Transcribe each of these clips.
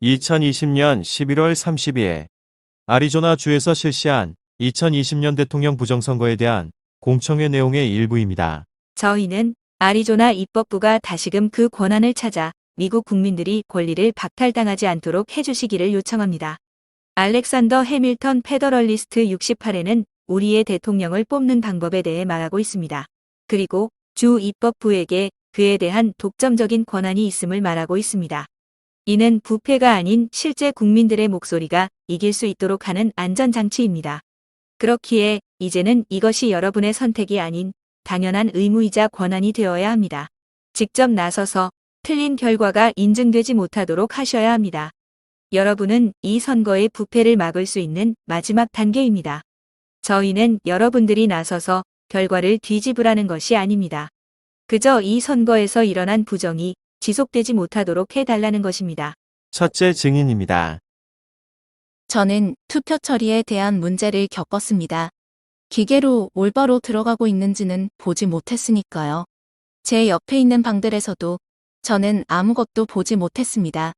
2020년 11월 30일 애리조나주에서 실시한 2020년 대통령 부정선거에 대한 공청회 내용의 일부입니다. 저희는 애리조나 입법부가 다시금 그 권한을 찾아 미국 국민들이 권리를 박탈당하지 않도록 해주시기를 요청합니다. 알렉산더 해밀턴 페더럴리스트 68에는 우리의 대통령을 뽑는 방법에 대해 말하고 있습니다. 그리고 주 입법부에게 그에 대한 독점적인 권한이 있음을 말하고 있습니다. 이는 부패가 아닌 실제 국민들의 목소리가 이길 수 있도록 하는 안전장치입니다. 그렇기에 이제는 이것이 여러분의 선택이 아닌 당연한 의무이자 권한이 되어야 합니다. 직접 나서서 틀린 결과가 인증되지 못하도록 하셔야 합니다. 여러분은 이 선거의 부패를 막을 수 있는 마지막 단계입니다. 저희는 여러분들이 나서서 결과를 뒤집으라는 것이 아닙니다. 그저 이 선거에서 일어난 부정이 지속되지 못하도록 해달라는 것입니다. 첫째 증인입니다. 저는 투표 처리에 대한 문제를 겪었습니다. 기계로 올바로 들어가고 있는지는 보지 못했으니까요. 제 옆에 있는 방들에서도 저는 아무것도 보지 못했습니다.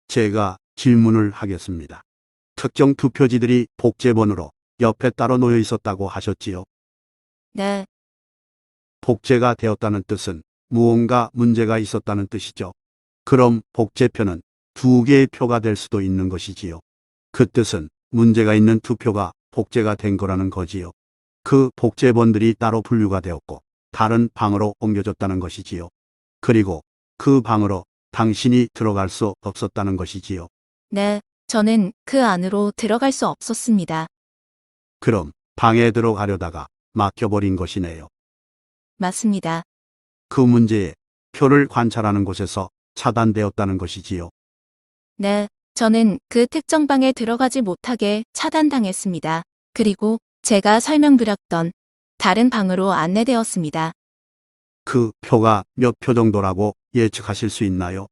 제가 질문을 하겠습니다. 특정 투표지들이 복제본으로 옆에 따로 놓여 있었다고 하셨지요. 네, 복제가 되었다는 뜻은 무언가 문제가 있었다는 뜻이죠. 그럼 복제표는 두 개의 표가 될 수도 있는 것이지요. 그 뜻은 문제가 있는 투표가 복제가 된 거라는 거지요. 그 복제본들이 따로 분류가 되었고 다른 방으로 옮겨졌다는 것이지요. 그리고 그 방으로 당신이 들어갈 수 없었다는 것이지요. 네, 저는 그 안으로 들어갈 수 없었습니다. 그럼 방에 들어가려다가 막혀버린 것이네요. 맞습니다. 그 문제에 표를 관찰하는 곳에서 차단되었다는 것이지요. 네, 저는 그 특정 방에 들어가지 못하게 차단당했습니다. 그리고 제가 설명드렸던 다른 방으로 안내되었습니다. 그 표가 몇 표 정도라고 예측하실 수 있나요?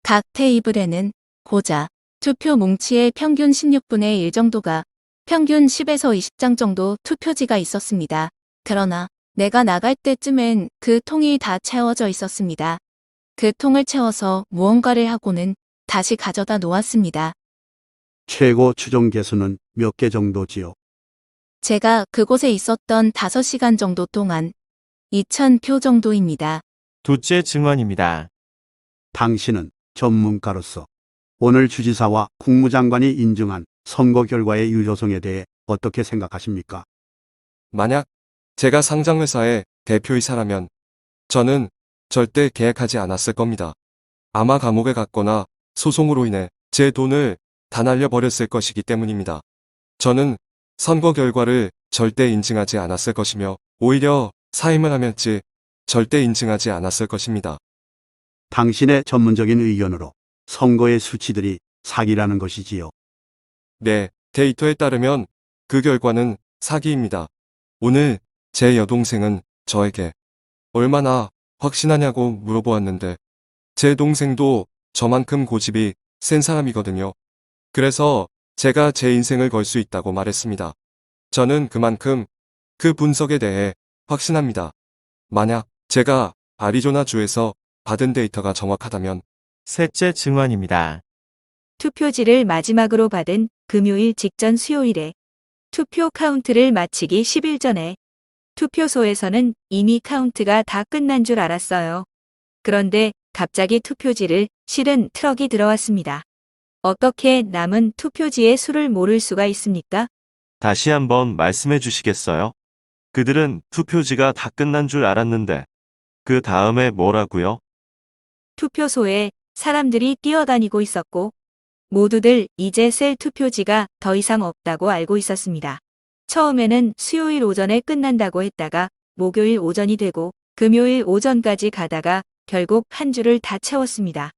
각 테이블에는 고자 투표 뭉치의 평균 16분의 1 정도가 평균 10에서 20장 정도 투표지가 있었습니다. 그러나 내가 나갈 때쯤엔 그 통이 다 채워져 있었습니다. 그 통을 채워서 무언가를 하고는 다시 가져다 놓았습니다. 최고 추정 개수는 몇 개 정도지요? 제가 그곳에 있었던 5시간 정도 동안 2,000표 정도입니다. 둘째 증언입니다. 당신은 전문가로서 오늘 주지사와 국무장관이 인증한 선거 결과의 유효성에 대해 어떻게 생각하십니까? 만약 제가 상장회사의 대표이사라면 저는 절대 계획하지 않았을 겁니다. 아마 감옥에 갔거나 소송으로 인해 제 돈을 다 날려버렸을 것이기 때문입니다. 저는 선거 결과를 절대 인증하지 않았을 것이며 오히려 사임을 하면지 절대 인증하지 않았을 것입니다. 당신의 전문적인 의견으로 선거의 수치들이 사기라는 것이지요. 네, 데이터에 따르면 그 결과는 사기입니다. 오늘 제 여동생은 저에게 얼마나 확신하냐고 물어보았는데 제 동생도 저만큼 고집이 센 사람이거든요. 그래서 제가 제 인생을 걸 수 있다고 말했습니다. 저는 그만큼 그 분석에 대해 확신합니다. 만약 제가 애리조나주에서 받은 데이터가 정확하다면 셋째 증언입니다. 투표지를 마지막으로 받은 금요일 직전 수요일에 투표 카운트를 마치기 10일 전에 투표소에서는 이미 카운트가 다 끝난 줄 알았어요. 그런데 갑자기 투표지를 실은 트럭이 들어왔습니다. 어떻게 남은 투표지의 수를 모를 수가 있습니까? 다시 한번 말씀해 주시겠어요? 그들은 투표지가 다 끝난 줄 알았는데 그 다음에 뭐라고요? 투표소에 사람들이 뛰어다니고 있었고 모두들 이제 셀 투표지가 더 이상 없다고 알고 있었습니다. 처음에는 수요일 오전에 끝난다고 했다가 목요일 오전이 되고 금요일 오전까지 가다가 결국 한 줄을 다 채웠습니다.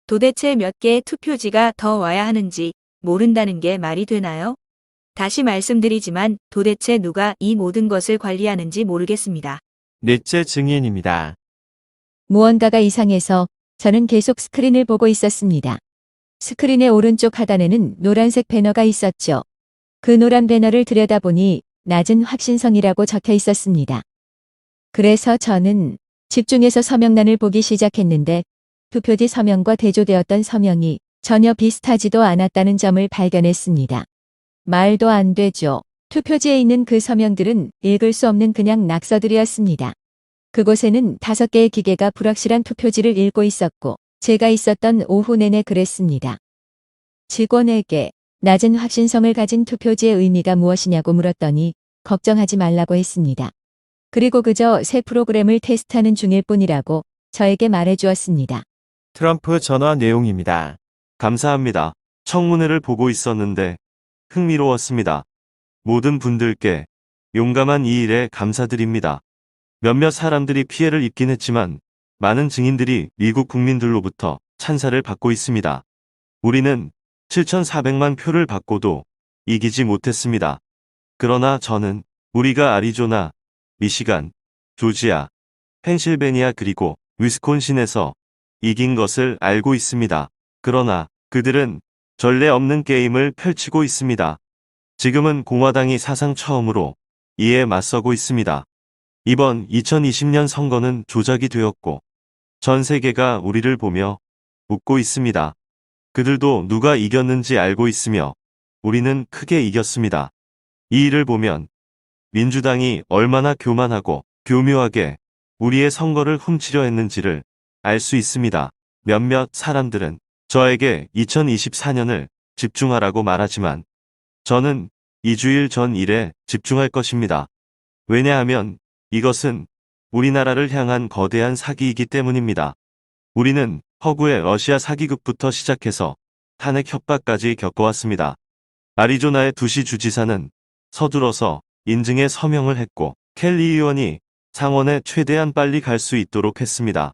도대체 몇 개의 투표지가 더 와야 하는지 모른다는 게 말이 되나요? 다시 말씀드리지만 도대체 누가 이 모든 것을 관리하는지 모르겠습니다. 넷째 증인입니다. 무언가가 이상해서 저는 계속 스크린을 보고 있었습니다. 스크린의 오른쪽 하단에는 노란색 배너가 있었죠. 그 노란 배너를 들여다보니 낮은 확신성이라고 적혀 있었습니다. 그래서 저는 집중해서 서명란을 보기 시작했는데 투표지 서명과 대조되었던 서명이 전혀 비슷하지도 않았다는 점을 발견했습니다. 말도 안 되죠. 투표지에 있는 그 서명들은 읽을 수 없는 그냥 낙서들이었습니다. 그곳에는 5개의 기계가 불확실한 투표지를 읽고 있었고 제가 있었던 오후 내내 그랬습니다. 직원에게 낮은 확신성을 가진 투표지의 의미가 무엇이냐고 물었더니 걱정하지 말라고 했습니다. 그리고 그저 새 프로그램을 테스트하는 중일 뿐이라고 저에게 말해주었습니다. 트럼프 전화 내용입니다. 감사합니다. 청문회를 보고 있었는데 흥미로웠습니다. 모든 분들께 용감한 이 일에 감사드립니다. 몇몇 사람들이 피해를 입긴 했지만 많은 증인들이 미국 국민들로부터 찬사를 받고 있습니다. 우리는 7,400만 표를 받고도 이기지 못했습니다. 그러나 저는 우리가 아리조나, 미시간, 조지아, 펜실베니아 그리고 위스콘신에서 이긴 것을 알고 있습니다. 그러나 그들은 전례 없는 게임을 펼치고 있습니다. 지금은 공화당이 사상 처음으로 이에 맞서고 있습니다. 이번 2020년 선거는 조작이 되었고 전 세계가 우리를 보며 웃고 있습니다. 그들도 누가 이겼는지 알고 있으며 우리는 크게 이겼습니다. 이 일을 보면 민주당이 얼마나 교만하고 교묘하게 우리의 선거를 훔치려 했는지를 알 수 있습니다. 몇몇 사람들은 저에게 2024년을 집중하라고 말하지만 저는 2주일 전 일에 집중할 것입니다. 왜냐하면 이것은 우리나라를 향한 거대한 사기이기 때문입니다. 우리는 허구의 러시아 사기극부터 시작해서 탄핵 협박까지 겪어왔습니다. 아리조나의 두시 주지사는 서둘러서 인증에 서명을 했고 켈리 의원이 상원에 최대한 빨리 갈 수 있도록 했습니다.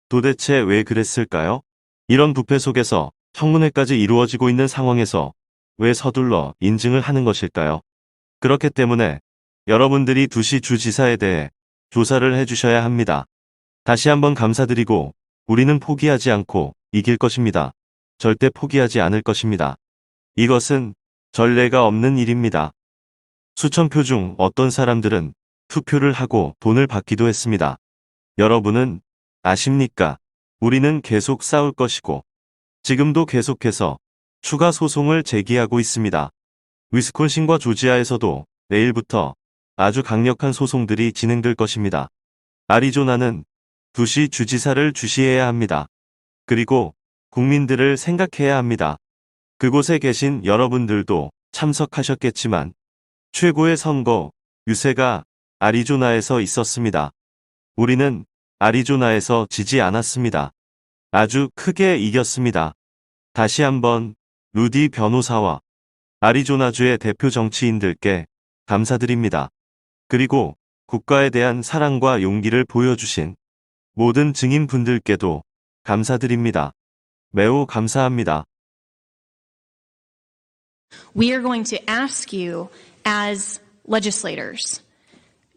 도대체 왜 그랬을까요? 이런 부패 속에서 청문회까지 이루어지고 있는 상황에서 왜 서둘러 인증을 하는 것일까요? 그렇기 때문에 여러분들이 두시 주지사에 대해 조사를 해주셔야 합니다. 다시 한번 감사드리고 우리는 포기하지 않고 이길 것입니다. 절대 포기하지 않을 것입니다. 이것은 전례가 없는 일입니다. 수천 표 중 어떤 사람들은 투표를 하고 돈을 받기도 했습니다. 여러분은 아십니까? 우리는 계속 싸울 것이고 지금도 계속해서 추가 소송을 제기하고 있습니다. 위스콘신과 조지아에서도 내일부터 아주 강력한 소송들이 진행될 것입니다. 아리조나는 두시 주지사를 주시해야 합니다. 그리고 국민들을 생각해야 합니다. 그곳에 계신 여러분들도 참석하셨겠지만 최고의 선거 유세가 아리조나에서 있었습니다. 우리는 아리조나에서 지지 않았습니다. 아주 크게 이겼습니다. 다시 한번 루디 변호사와 아리조나주의 대표 정치인들께 감사드립니다. 그리고 국가에 대한 사랑과 용기를 보여주신 모든 증인분들께도 감사드립니다. 매우 감사합니다. We are going to ask you as legislators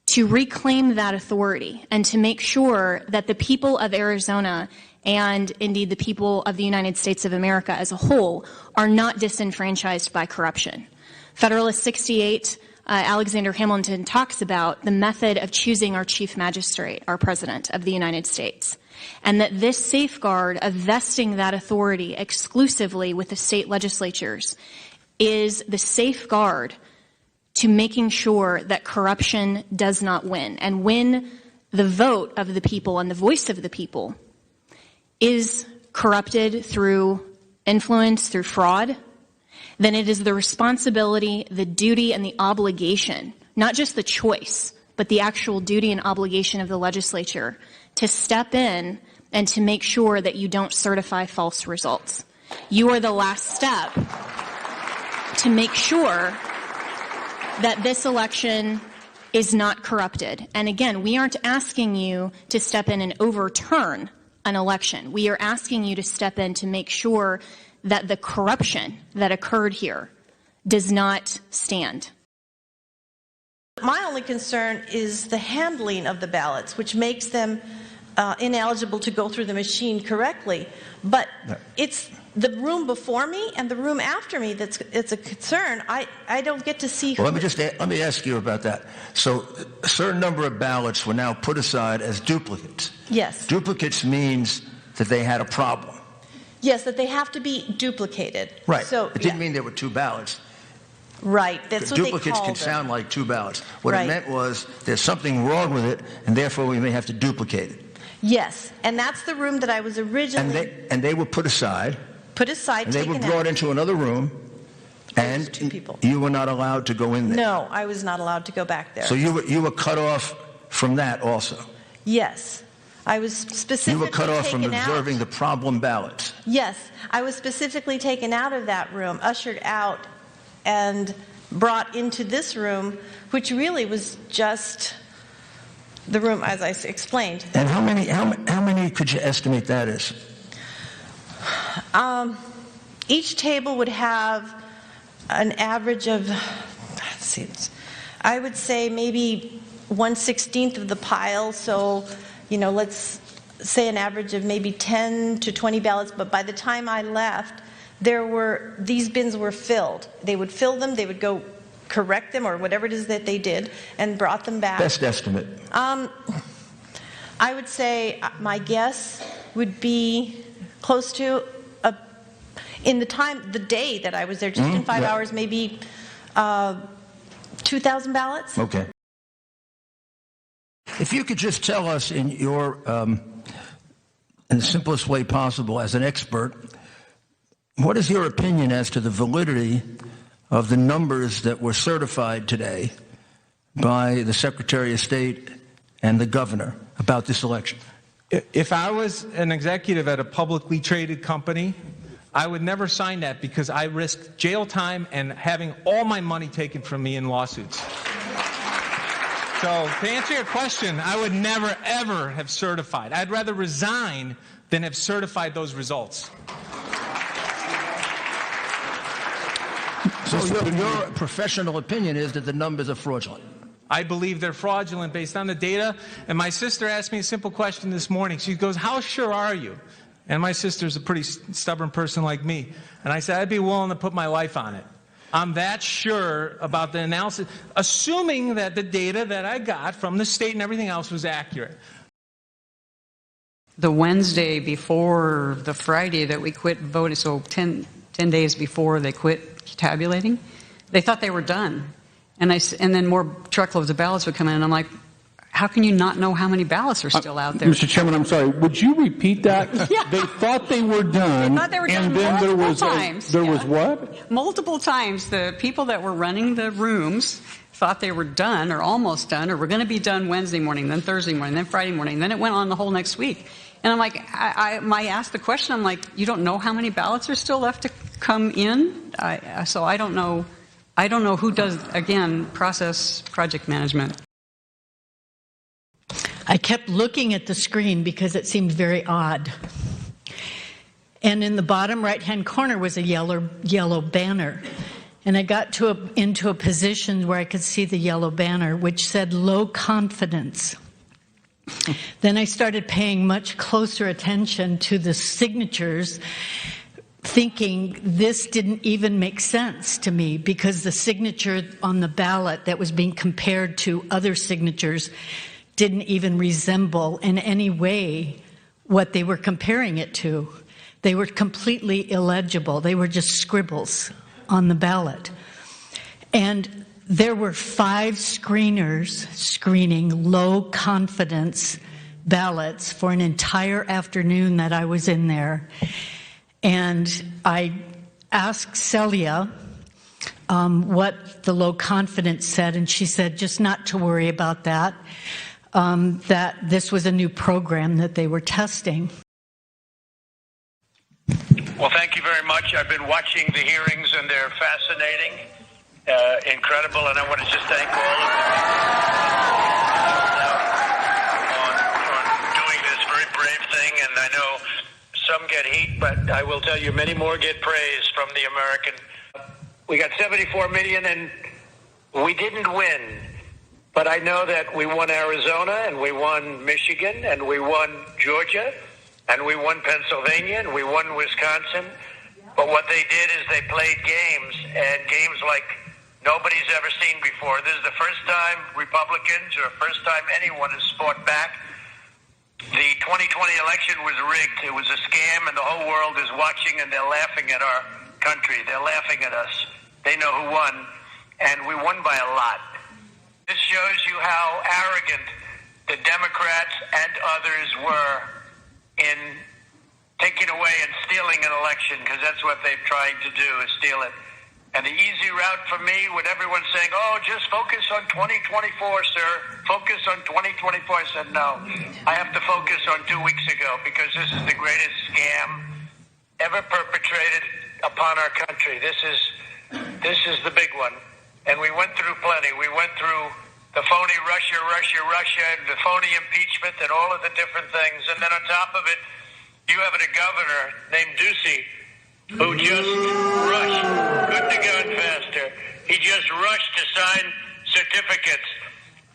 to reclaim that authority and to make sure that the people of Arizona and indeed the people of the United States of America as a whole are not disenfranchised by corruption. Federalist 68, Alexander Hamilton talks about the method of choosing our chief magistrate, our president of the United States, and that this safeguard of vesting that authority exclusively with the state legislatures is the safeguard to making sure that corruption does not win. And when the vote of the people and the voice of the people is corrupted through influence, through fraud, then it is the responsibility, the duty, and the obligation, not just the choice, but the actual duty and obligation of the legislature to step in and to make sure that you don't certify false results. You are the last step to make sure that this election is not corrupted. And again, we aren't asking you to step in and overturn an election. We are asking you to step in to make sure that the corruption that occurred here does not stand. My only concern is the handling of the ballots, which makes them ineligible to go through the machine correctly. But it's the room before me and the room after me it's a concern. I don't get to see who... Well, let me ask you about that. So a certain number of ballots were now put aside as duplicates. Yes. Duplicates means that they had a problem. Yes, that they have to be duplicated. Right. So, It didn't yeah. mean there were two ballots. Right, that's what they Duplicates called can it. sound like two ballots. What Right. it meant was there's something wrong with it, and therefore we may have to duplicate it. Yes, and that's the room that I was originally And they were put aside, put aside, and they taken were brought out. into another room, and two people. you were not allowed to go in there. No, I was not allowed to go back there. So you were cut off from that also. Yes, I was specifically You were cut off from taken out. observing the problem ballots. Yes, I was specifically taken out of that room, ushered out, and brought into this room, which really was just the room, as I explained. And how many could you estimate that is? Each table would have an average of, let's see, I would say maybe 1/16 of the pile. So, let's say an average of maybe 10 to 20 ballots. But by the time I left, these bins were filled. They would fill them, they would go correct them or whatever it is that they did and brought them back. Best estimate. I would say my guess would be close to the day that I was there, just in 5 hours, maybe 2,000 ballots. Okay. If you could just tell us in the simplest way possible, as an expert, what is your opinion as to the validity of the numbers that were certified today by the Secretary of State and the governor about this election? If I was an executive at a publicly traded company, I would never sign that because I risked jail time and having all my money taken from me in lawsuits. So to answer your question, I would never, ever have certified. I'd rather resign than have certified those results. So your professional opinion is that the numbers are fraudulent? I believe they're fraudulent based on the data. And my sister asked me a simple question this morning. She goes, how sure are you? And my sister's a pretty stubborn person like me. And I said, I'd be willing to put my life on it. I'm that sure about the analysis, assuming that the data that I got from the state and everything else was accurate. The Wednesday before the Friday that we quit voting, so 10 days before they quit tabulating, they thought they were done. And then more truckloads of ballots would come in, and I'm like, how can you not know how many ballots are still out there? Mr. Chairman, I'm sorry. Would you repeat that? Yeah. They thought they were done. They thought they were done and then multiple times. There was what? Multiple times. The people that were running the rooms thought they were done or almost done or were going to be done Wednesday morning, then Thursday morning, then Friday morning. Then it went on the whole next week. And I'm like, I asked the question, I'm like, you don't know how many ballots are still left to come in? So I don't know. I don't know who does, again, process project management. I kept looking at the screen because it seemed very odd. And in the bottom right-hand corner was a yellow banner. And I got into a position where I could see the yellow banner, which said low confidence. Then I started paying much closer attention to the signatures, thinking this didn't even make sense to me because the signature on the ballot that was being compared to other signatures didn't even resemble in any way what they were comparing it to. They were completely illegible. They were just scribbles on the ballot. And there were 5 screeners screening low confidence ballots for an entire afternoon that I was in there. And I asked Celia what the low confidence said, and she said just not to worry about that, that this was a new program that they were testing. Well, thank you very much. I've been watching the hearings, and they're fascinating, incredible, and I want to just thank all of you on doing this very brave thing, and I know some get heat, but I will tell you many more get praise from the American. We got 74 million, and we didn't win, but I know that we won Arizona, and we won Michigan, and we won Georgia, and we won Pennsylvania, and we won Wisconsin. But what they did is they played games, and games like nobody's ever seen before. This is the first time Republicans or first time anyone has fought back The 2020 election was rigged. It was a scam, and the whole world is watching, and they're laughing at our country. They're laughing at us. They know who won, and we won by a lot. This shows you how arrogant the Democrats and others were in taking away and stealing an election, because that's what they've tried to do, is steal it. And the easy route for me, with everyone saying, oh, just focus on 2024, sir. Focus on 2024. I said, no, I have to focus on 2 weeks ago, because this is the greatest scam ever perpetrated upon our country. This is the big one. And we went through plenty. We went through the phony Russia, and the phony impeachment and all of the different things. And then on top of it, you have a governor named Ducey who just rushed, couldn't have gone faster. He just rushed to sign certificates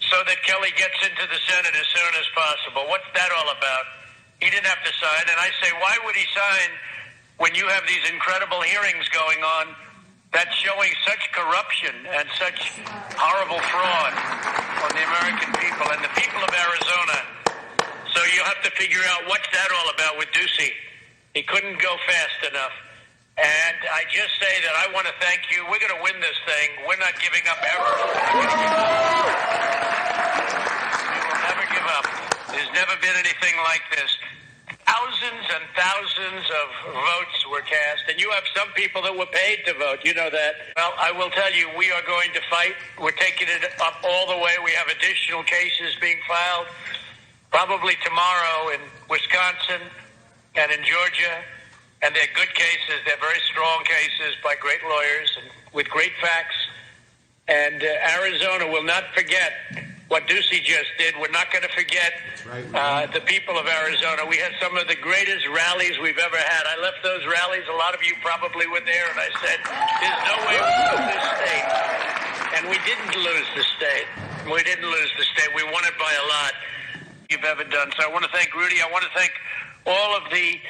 so that Kelly gets into the Senate as soon as possible. What's that all about? He didn't have to sign. And I say, why would he sign when you have these incredible hearings going on that's showing such corruption and such horrible fraud on the American people and the people of Arizona? So you have to figure out what's that all about with Ducey. He couldn't go fast enough. And I just say that I want to thank you. We're going to win this thing. We're not giving up ever. We will never give up. There's never been anything like this. Thousands and thousands of votes were cast, and you have some people that were paid to vote. You know that. Well, I will tell you, we are going to fight. We're taking it up all the way. We have additional cases being filed, probably tomorrow in Wisconsin and in Georgia. And they're good cases. They're very strong cases by great lawyers and with great facts. And Arizona will not forget what Ducey just did. We're not going to forget the people of Arizona. We had some of the greatest rallies we've ever had. I left those rallies. A lot of you probably were there. And I said, there's no way we lose this state. And we didn't lose the state. We didn't lose the state. We won it by a lot you've ever done. So I want to thank Rudy. I want to thank all of the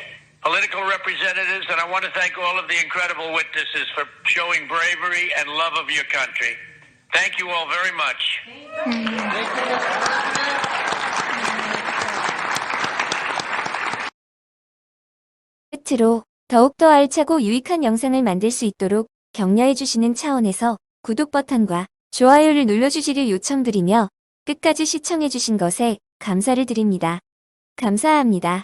political representatives, and I want to thank all of the incredible witnesses for showing bravery and love of your country. Thank you all very much. 끝으로 더욱더 알차고 유익한 영상을 만들 수 있도록 격려해 주시는 차원에서 구독 버튼과 좋아요를 눌러주시길 요청드리며 끝까지 시청해 주신 것에 감사를 드립니다. 감사합니다.